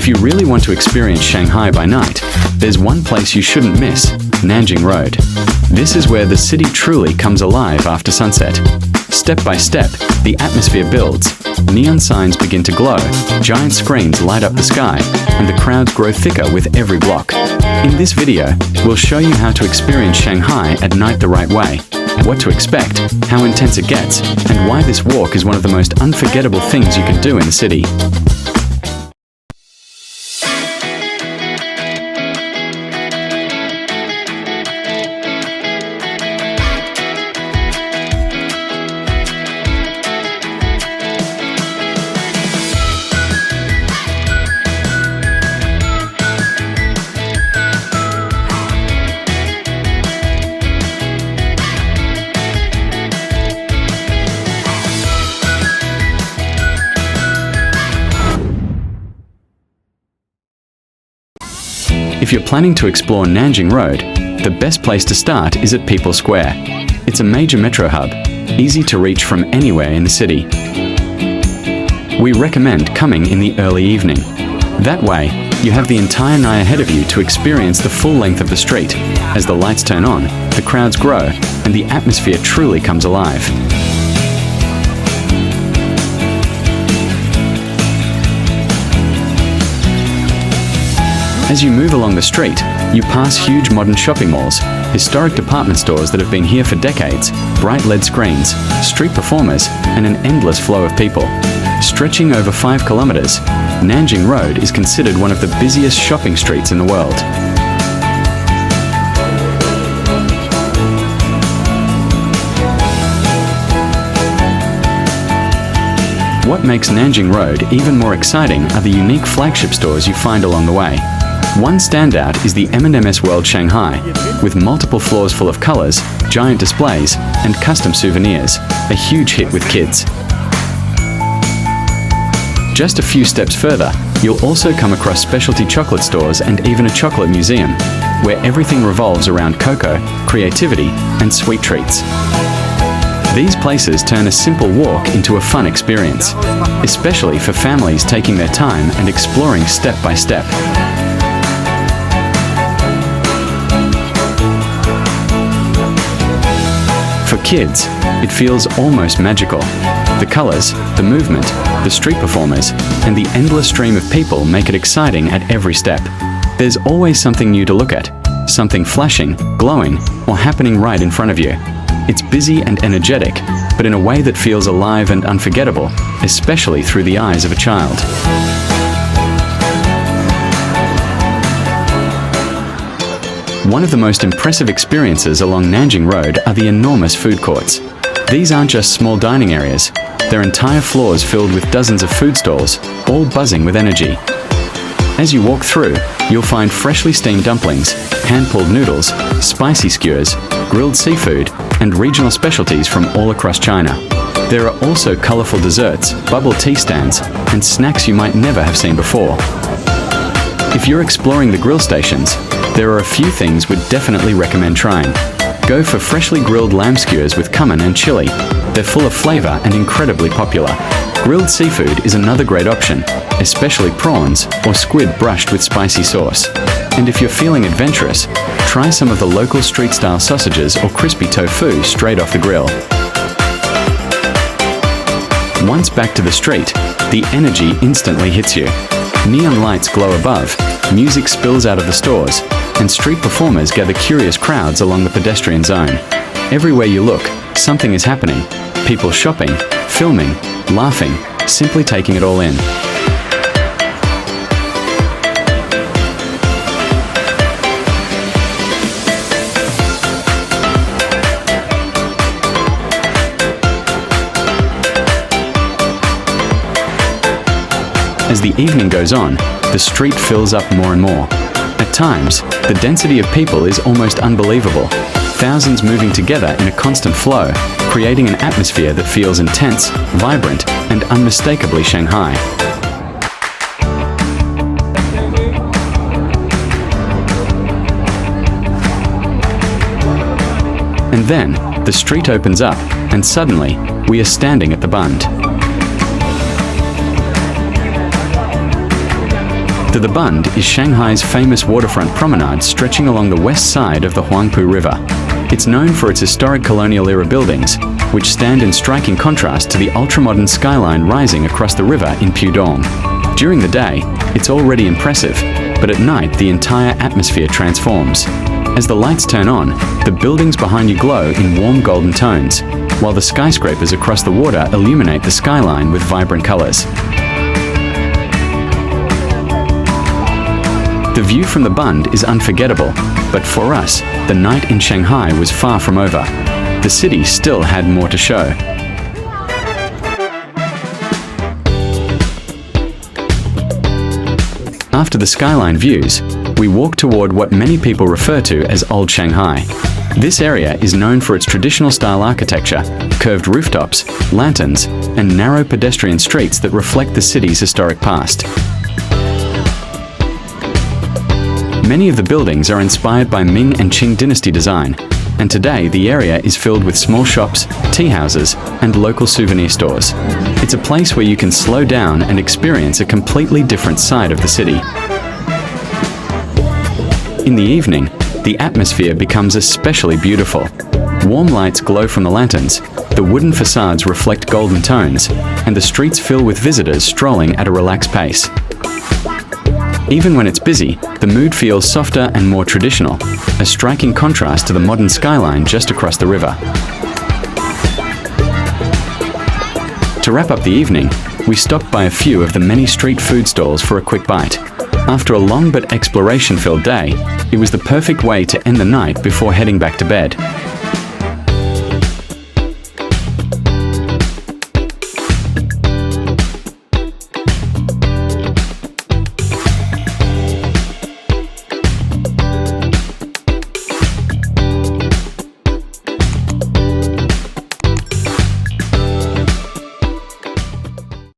If you really want to experience Shanghai by night, there's one place you shouldn't miss: Nanjing Road. This is where the city truly comes alive after sunset. Step by step, the atmosphere builds. Neon signs begin to glow, giant screens light up the sky, and the crowds grow thicker with every block. In this video, we'll show you how to experience Shanghai at night the right way, what to expect, how intense it gets, and why this walk is one of the most unforgettable things you can do in the city. If you're planning to explore Nanjing Road, the best place to start is at People Square. It's a major metro hub, easy to reach from anywhere in the city. We recommend coming in the early evening. That way, you have the entire night ahead of you to experience the full length of the street. As the lights turn on, the crowds grow, and the atmosphere truly comes alive. As you move along the street, you pass huge modern shopping malls, historic department stores that have been here for decades, bright LED screens, street performers, and an endless flow of people. Stretching over 5 kilometers, Nanjing Road is considered one of the busiest shopping streets in the world. What makes Nanjing Road even more exciting are the unique flagship stores you find along the way. One standout is the M&M's Old Shanghai, with multiple floors full of colors, giant displays, and custom souvenirs, a huge hit with kids. Just a few steps further, you'll also come across specialty chocolate stores and even a chocolate museum, where everything revolves around cocoa, creativity, and sweet treats. These places turn a simple walk into a fun experience, especially for families taking their time and exploring step by step. For kids, it feels almost magical. The colors, the movement, the street performers, and the endless stream of people make it exciting at every step. There's always something new to look at, something flashing, glowing, or happening right in front of you. It's busy and energetic, but in a way that feels alive and unforgettable, especially through the eyes of a child. One of the most impressive experiences along Nanjing Road are the enormous food courts. These aren't just small dining areas, they're entire floors filled with dozens of food stalls, all buzzing with energy. As you walk through, you'll find freshly steamed dumplings, hand-pulled noodles, spicy skewers, grilled seafood, and regional specialties from all across China. There are also colorful desserts, bubble tea stands, and snacks you might never have seen before. If you're exploring the grill stations, there are a few things we'd definitely recommend trying. Go for freshly grilled lamb skewers with cumin and chili. They're full of flavor and incredibly popular. Grilled seafood is another great option, especially prawns or squid brushed with spicy sauce. And if you're feeling adventurous, try some of the local street-style sausages or crispy tofu straight off the grill. Once back to the street, the energy instantly hits you. Neon lights glow above, music spills out of the stores, and street performers gather curious crowds along the pedestrian zone. Everywhere you look, something is happening. People shopping, filming, laughing, simply taking it all in. As the evening goes on, the street fills up more and more. At times, the density of people is almost unbelievable. Thousands moving together in a constant flow, creating an atmosphere that feels intense, vibrant, and unmistakably Shanghai. And then, the street opens up, and suddenly, we are standing at the Bund. To the Bund is Shanghai's famous waterfront promenade stretching along the west side of the Huangpu River. It's known for its historic colonial-era buildings, which stand in striking contrast to the ultra-modern skyline rising across the river in Pudong. During the day, it's already impressive, but at night the entire atmosphere transforms. As the lights turn on, the buildings behind you glow in warm golden tones, while the skyscrapers across the water illuminate the skyline with vibrant colors. The view from the Bund is unforgettable, but for us, the night in Shanghai was far from over. The city still had more to show. After the skyline views, we walk toward what many people refer to as Old Shanghai. This area is known for its traditional style architecture, curved rooftops, lanterns, and narrow pedestrian streets that reflect the city's historic past. Many of the buildings are inspired by Ming and Qing dynasty design, and today the area is filled with small shops, tea houses, and local souvenir stores. It's a place where you can slow down and experience a completely different side of the city. In the evening, the atmosphere becomes especially beautiful. Warm lights glow from the lanterns, the wooden facades reflect golden tones, and the streets fill with visitors strolling at a relaxed pace. Even when it's busy, the mood feels softer and more traditional, a striking contrast to the modern skyline just across the river. To wrap up the evening, we stopped by a few of the many street food stalls for a quick bite. After a long but exploration-filled day, it was the perfect way to end the night before heading back to bed.